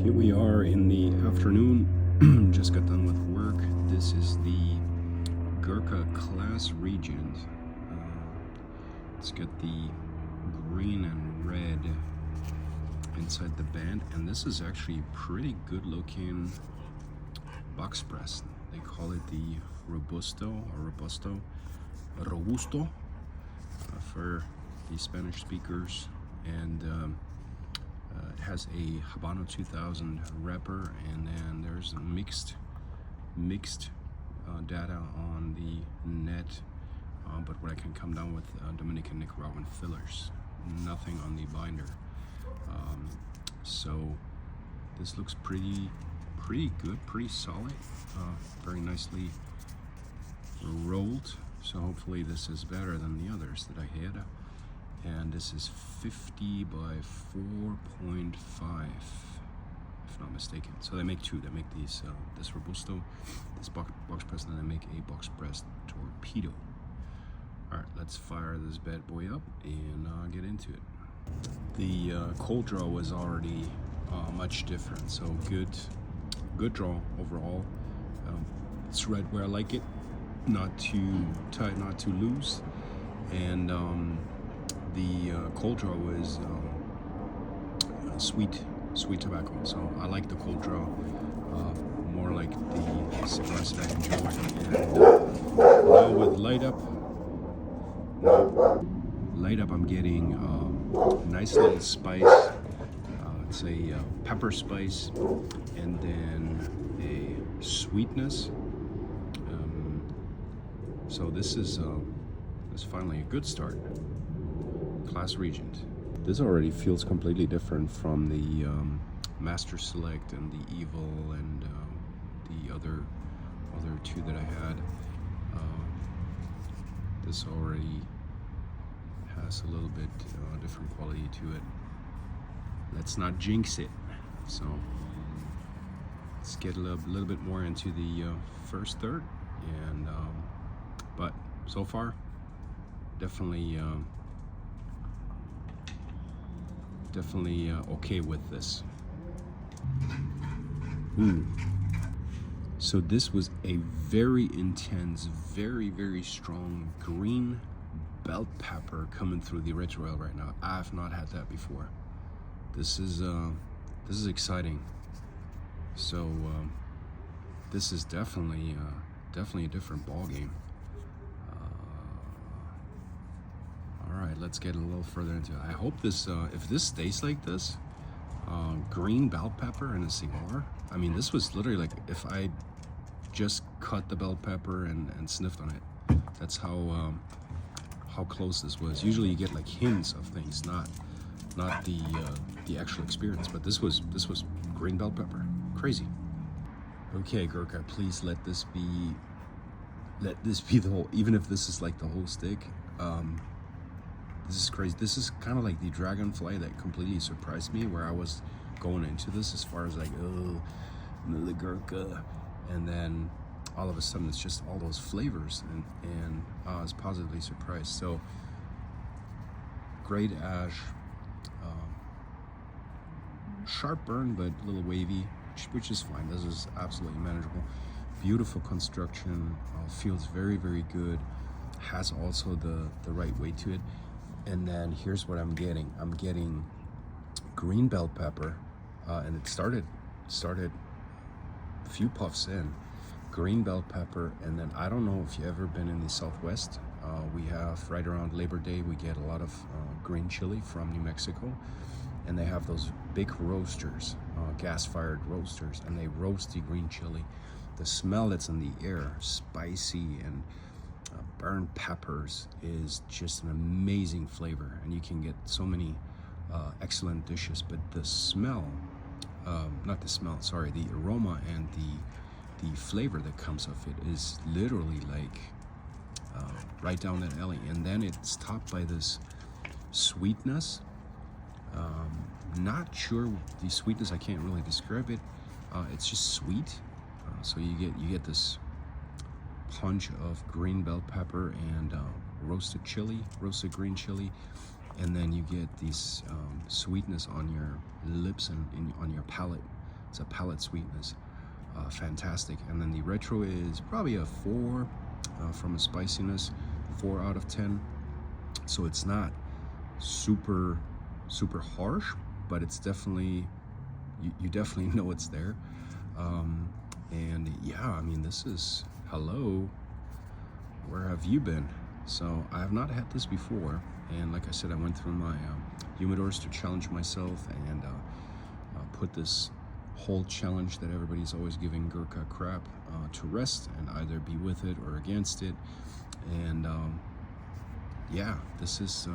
Here we are in the afternoon. Just got done with work. This is the Gurkha class Regent. It's got the green and red inside the band, and this is actually pretty good looking box press. They call it the Robusto for the Spanish speakers, and it has a Habano 2000 wrapper, and then there's mixed data on the net, but what I can come down with Dominican Nicaraguan fillers, nothing on the binder. So this looks pretty good, pretty solid, very nicely rolled. So hopefully this is better than the others that I had. And this is 50 by 4.5, if not mistaken. So they make two. They make these this Robusto, this box press, and then they make a box press torpedo. All right, let's fire this bad boy up and get into it. The cold draw was already much different. So good draw overall. It's right where I like it. Not too tight, not too loose, and the cold draw was sweet tobacco. So I like the cold draw more like the cigars that I enjoy. And now with light up, I'm getting nice little spice. It's a pepper spice, and then a sweetness. So this is finally a good start. Class Regent. This already feels completely different from the Master Select and the Evil and the other two that I had. This already has a little bit different quality to it. Let's not jinx it. So let's get a little bit more into the first third, and but so far definitely okay with this. Ooh. So this was a very intense, very strong green bell pepper coming through the original oil right now. I have not had that before. This is exciting. So this is definitely a different ball game. All right, let's get a little further into it. I hope this, if this stays like this, green bell pepper in a cigar. I mean, this was literally like if I just cut the bell pepper and sniffed on it. That's how close this was. Usually you get like hints of things, not the actual experience. But this was green bell pepper. Crazy. Okay, Gurkha, please let this be the whole. Even if this is like the whole stick. This is crazy. This is kind of like the dragonfly that completely surprised me, where I was going into this as far as like, oh, the Gurkha, and then all of a sudden it's just all those flavors, and I was positively surprised. So great ash, sharp burn, but a little wavy, which is fine. This is absolutely manageable. Beautiful construction, feels very good. Has also the right weight to it. And then here's what I'm getting. I'm getting green bell pepper, and it started a few puffs in. Green bell pepper, and then I don't know if you've ever been in the Southwest. We have right around Labor Day, we get a lot of green chili from New Mexico, and they have those big roasters, gas-fired roasters, and they roast the green chili. The smell that's in the air, spicy and burnt peppers, is just an amazing flavor, and you can get so many excellent dishes. But the smell, the aroma and the flavor that comes of it is literally like right down that alley. And then it's topped by this sweetness. Not sure the sweetness, I can't really describe it. It's just sweet. So you get this punch of green bell pepper and roasted green chili, and then you get these sweetness on your lips and on your palate. It's a palate sweetness. Fantastic. And then the retro is probably a 4 from a spiciness, 4 out of 10. So it's not super harsh, but it's definitely, you definitely know it's there. And yeah, I mean, this is, hello, where have you been? So I have not had this before, and like I said, I went through my humidors to challenge myself and put this whole challenge that everybody's always giving Gurkha crap to rest, and either be with it or against it. And yeah, this is,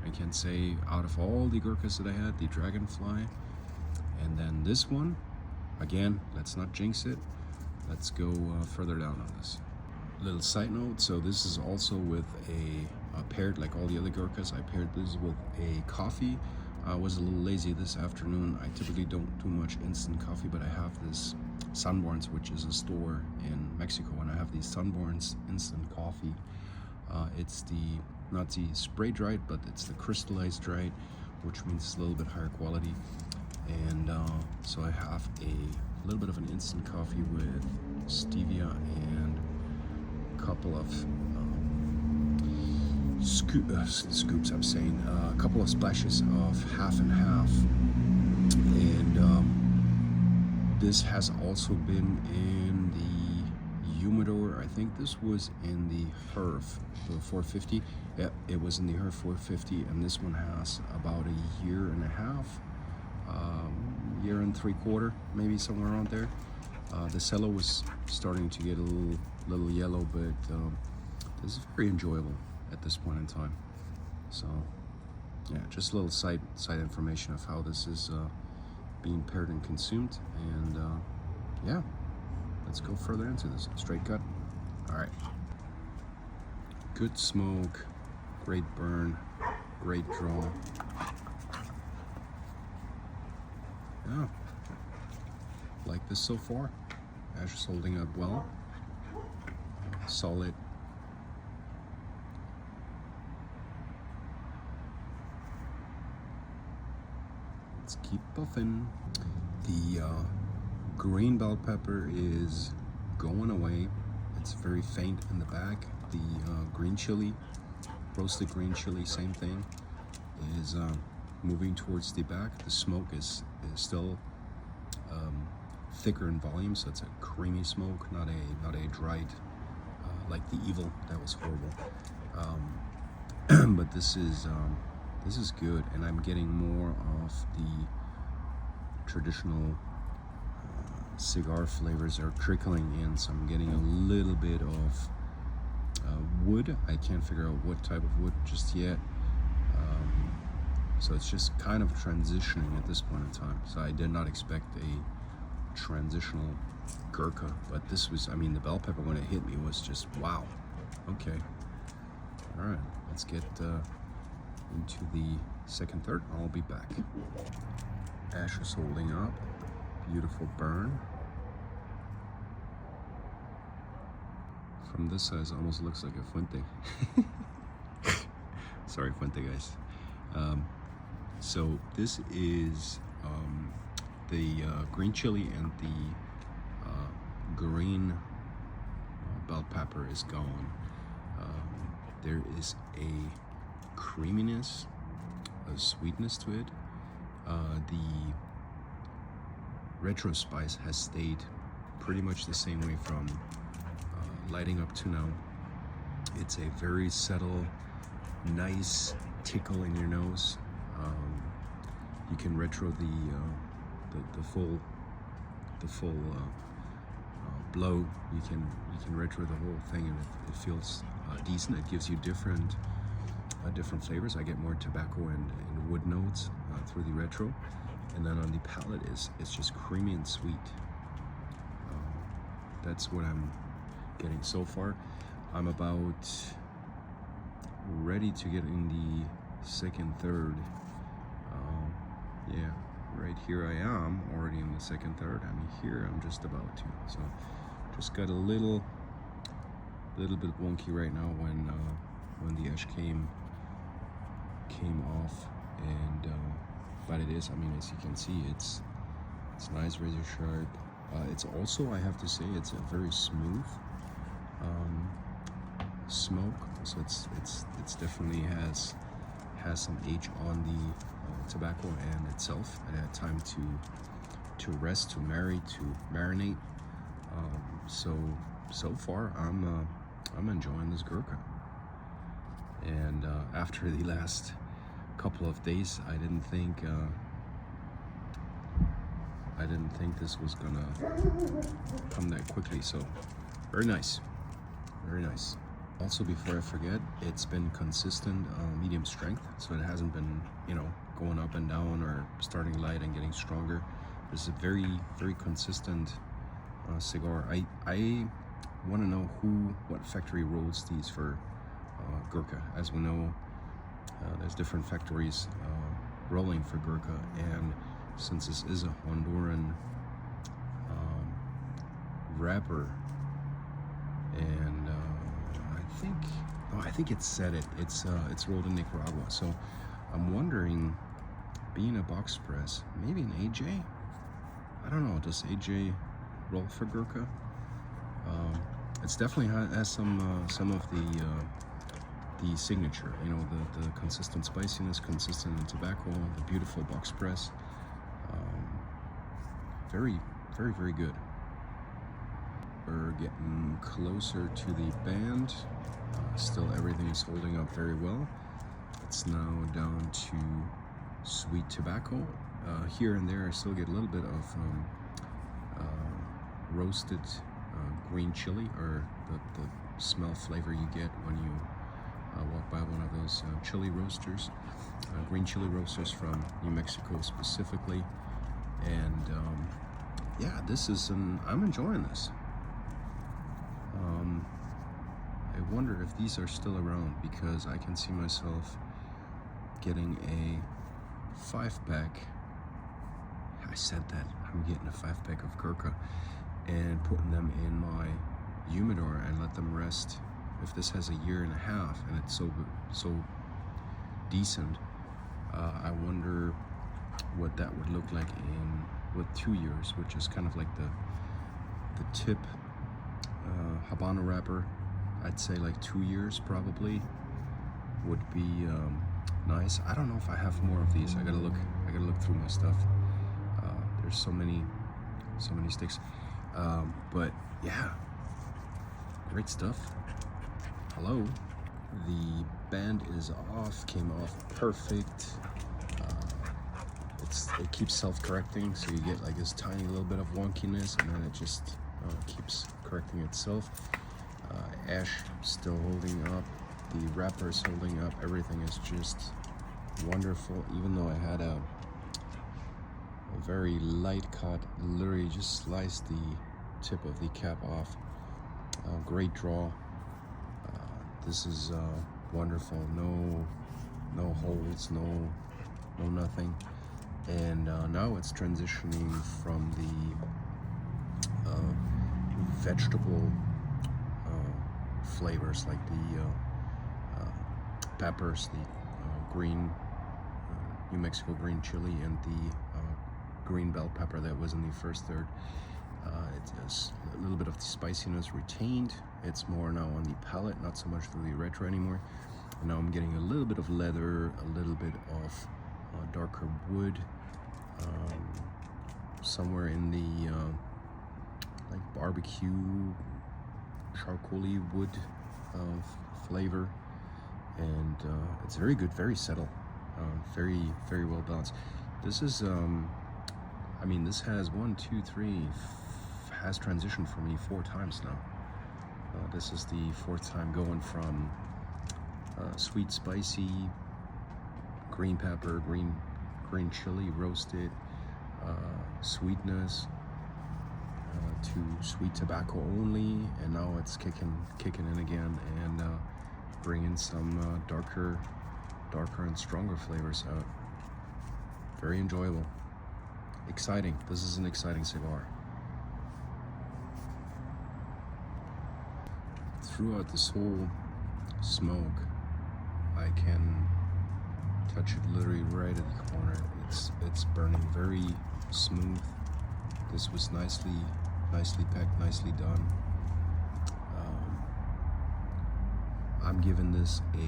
I can say, out of all the Gurkhas that I had, the Dragonfly, and then this one, again, let's not jinx it. Let's go further down on this. Little side note, so this is also with a paired, like all the other Gurkhas, I paired this with a coffee. I was a little lazy this afternoon. I typically don't do much instant coffee, but I have this Sunborns, which is a store in Mexico, and I have the Sunborns instant coffee. It's the, not the spray dried, but it's the crystallized dried, which means it's a little bit higher quality. And so I have a little bit of an instant coffee with stevia and a couple of scoops, I'm saying, a couple of splashes of half and half. And this has also been in the humidor. I think this was in the Herf, the 450. Yeah, it was in the Herf 450, and this one has about a year and a half, year and 3/4, maybe somewhere around there. The cello was starting to get a little yellow, but this is very enjoyable at this point in time. So yeah, just a little side information of how this is being paired and consumed. And yeah, let's go further into this. Straight cut. All right, good smoke, great burn, great draw. Yeah, like this so far. Ash is holding up well. Solid. Let's keep buffing. The green bell pepper is going away. It's very faint in the back. The green chili, roasted green chili, same thing, is moving towards the back. The smoke is still thicker in volume, so it's a creamy smoke, not a dried like the Evil. That was horrible. But this is good, and I'm getting more of the traditional cigar flavors are trickling in. So I'm getting a little bit of wood. I can't figure out what type of wood just yet. So it's just kind of transitioning at this point in time. So I did not expect a transitional Gurkha, but this was, I mean, the bell pepper when it hit me was just wow. Okay. All right, let's get into the second, third. I'll be back. Ash is holding up. Beautiful burn. From this side, it almost looks like a Fuente. Sorry, Fuente guys. So this is the green chili, and the green bell pepper is gone. There is a creaminess, a sweetness to it. The retro spice has stayed pretty much the same way from lighting up to now. It's a very subtle, nice tickle in your nose. You can retro the full blow. You can retro the whole thing, and it feels decent. It gives you different flavors. I get more tobacco and wood notes through the retro, and then on the palate it's just creamy and sweet. That's what I'm getting so far. I'm about ready to get in the second, third. Yeah, right here I am already in the second, third. I mean, here I'm just about to. So just got a little bit wonky right now when the ash came off, and but it is, I mean, as you can see, it's nice razor sharp. It's also, I have to say, it's a very smooth smoke. So it's definitely has some age on the tobacco and itself. I had time to rest, to marinate. So far I'm enjoying this Gurkha. And after the last couple of days, I didn't think this was gonna come that quickly. So very nice, very nice. Also, before I forget, it's been consistent medium strength, so it hasn't been, you know, going up and down or starting light and getting stronger. This is a very, very consistent cigar. I want to know what factory rolls these for Gurkha. As we know, there's different factories rolling for Gurkha, and since this is a Honduran wrapper, and I think it said it's rolled in Nicaragua. So I'm wondering, being a box press, maybe an AJ. I don't know. Does AJ roll for Gurkha? It's definitely has some of the signature. You know, the consistent spiciness, consistent in tobacco, the beautiful box press. Very, very, very good. We're getting closer to the band. Still, everything is holding up very well. It's now down to sweet tobacco. Here and there, I still get a little bit of roasted green chili, or the smell flavor you get when you walk by one of those chili roasters, green chili roasters from New Mexico specifically. And yeah, I'm enjoying this. I wonder if these are still around, because I can see myself getting a 5-pack. I said that I'm getting a 5-pack of Gurkha and putting them in my humidor and let them rest. If this has a year and a half and it's so decent, I wonder what that would look like with 2 years, which is kind of like the tip Habano wrapper. I'd say like 2 years probably would be nice. I don't know if I have more of these. I gotta look through my stuff. There's so many sticks. But yeah, great stuff. Hello. The band is off, came off perfect. It keeps self-correcting, so you get like this tiny little bit of wonkiness, and then it just keeps correcting itself. Ash still holding up, the wrapper is holding up, everything is just wonderful. Even though I had a very light cut, literally just sliced the tip of the cap off. Great draw. This is wonderful. No holds, no nothing. And now it's transitioning from the vegetable flavors, like the peppers, the green New Mexico green chili, and the green bell pepper that was in the first third. It's a little bit of the spiciness retained. It's more now on the palate, not so much the retro anymore. And now I'm getting a little bit of leather, a little bit of darker wood, somewhere in the like barbecue, charcoaly wood flavor, and it's very good, very subtle, very, very well balanced. This is I mean, this has has transitioned for me 4 times now. This is the 4th time going from sweet, spicy, green pepper, green chili roasted, sweetness, to sweet tobacco only, and now it's kicking in again, and bringing some darker and stronger flavors out. Very enjoyable, exciting. This is an exciting cigar. Throughout this whole smoke, I can touch it literally right at the corner. It's burning very smooth, This was nicely packed, nicely done. I'm giving this a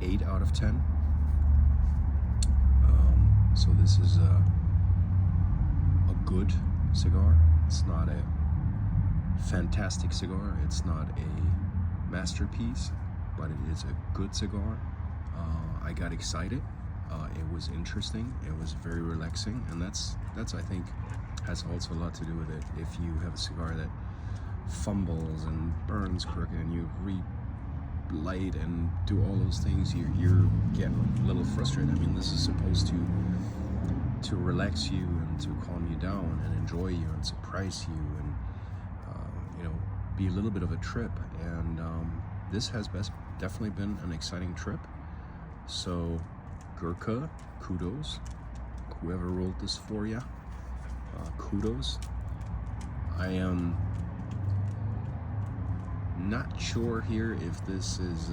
8 out of 10. So this is a good cigar. It's not a fantastic cigar. It's not a masterpiece, but it is a good cigar. I got excited. It was interesting. It was very relaxing, and that's I think has also a lot to do with it. If you have a cigar that fumbles and burns crooked, and you relight and do all those things, you're getting a little frustrated. I mean, this is supposed to relax you and to calm you down and enjoy you and surprise you and be a little bit of a trip. And this has definitely been an exciting trip. So Gurkha, kudos. Whoever wrote this for you, kudos. I am not sure here if this is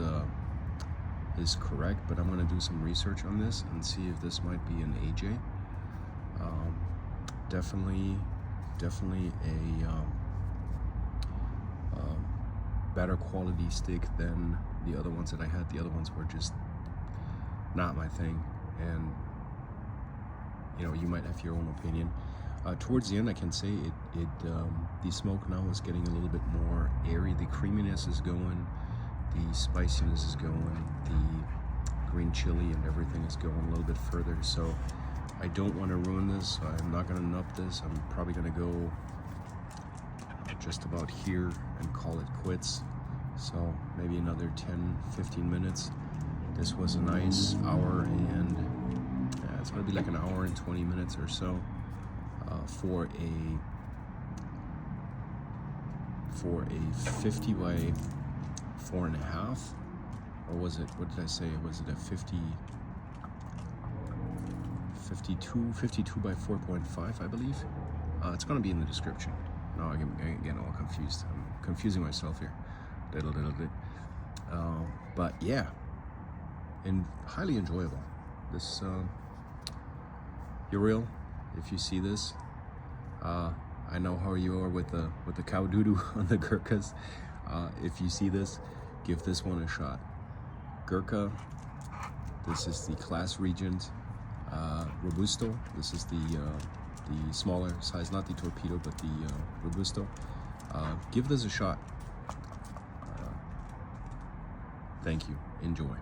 correct, but I'm going to do some research on this and see if this might be an AJ. Definitely a better quality stick than the other ones that I had. The other ones were just not my thing, and you might have your own opinion. Towards the end, I can say the smoke now is getting a little bit more airy. The creaminess is going, the spiciness is going, the green chili and everything is going a little bit further. So I don't want to ruin this. I'm not going to nup this. I'm probably going to go just about here and call it quits. So maybe another 10-15 minutes. This was a nice hour, and it's going to be like an hour and 20 minutes or so for a 50 by 4.5, or was it, what did I say? Was it a 52 by 4.5, I believe. It's going to be in the description. No, I'm getting all confused. I'm confusing myself here a little bit. But yeah, and highly enjoyable. This, you're real. If you see this, I know how you are with the cow doo-doo on the Gurkhas. If you see this, give this one a shot. Gurkha. This is the class Regent. Robusto. This is the smaller size, not the torpedo, but the Robusto. Give this a shot. Thank you. Enjoy.